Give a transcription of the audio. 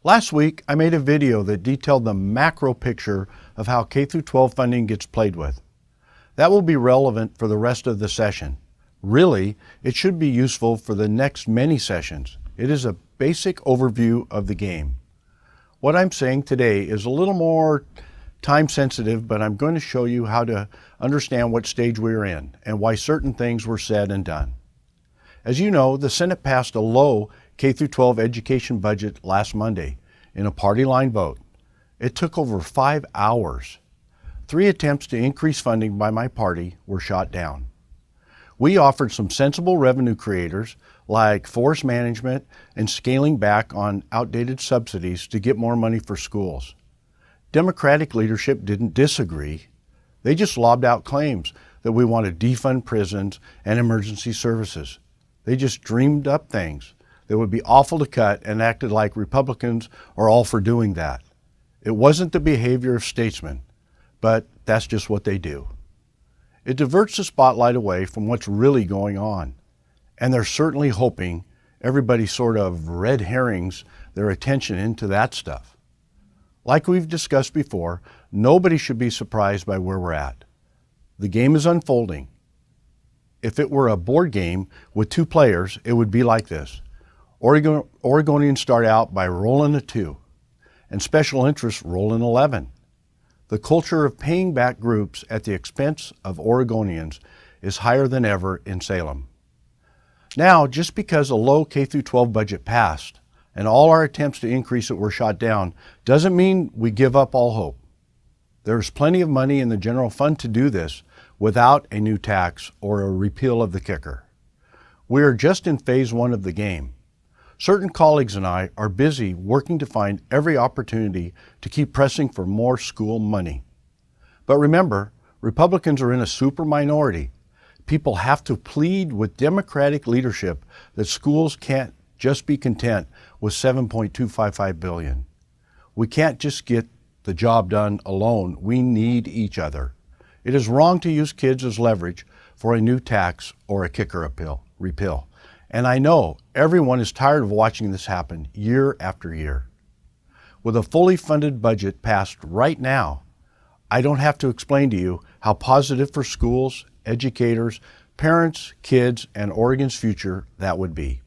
Last week, I made a video that detailed the macro picture of how K-12 funding gets played with. That will be relevant for the rest of the session. Really, it should be useful for the next many sessions. It is a basic overview of the game. What I'm saying today is a little more time sensitive, but I'm going to show you how to understand what stage we're in and why certain things were said and done. As you know, the Senate passed a low K-12 education budget last Monday in a party line vote. It took over 5 hours. 3 attempts to increase funding by my party were shot down. We offered some sensible revenue creators like forest management and scaling back on outdated subsidies to get more money for schools. Democratic leadership didn't disagree. They just lobbed out claims that we want to defund prisons and emergency services. They just dreamed up things that would be awful to cut and acted like Republicans are all for doing that. It wasn't the behavior of statesmen, but that's just what they do. It diverts the spotlight away from what's really going on, and they're certainly hoping everybody sort of red herrings their attention into that stuff. Like we've discussed before, nobody should be surprised by where we're at. The game is unfolding. If it were a board game with 2 players, it would be like this. Oregonians start out by rolling a 2, and special interests roll an 11. The culture of paying back groups at the expense of Oregonians is higher than ever in Salem. Now, just because a low K-12 budget passed and all our attempts to increase it were shot down, doesn't mean we give up all hope. There's plenty of money in the general fund to do this without a new tax or a repeal of the kicker. We are just in phase 1 of the game. Certain colleagues and I are busy working to find every opportunity to keep pressing for more school money. But remember, Republicans are in a super minority. People have to plead with Democratic leadership that schools can't just be content with $7.255 billion. We can't just get the job done alone. We need each other. It is wrong to use kids as leverage for a new tax or a kicker repeal. And I know everyone is tired of watching this happen year after year. With a fully funded budget passed right now, I don't have to explain to you how positive for schools, educators, parents, kids, and Oregon's future that would be.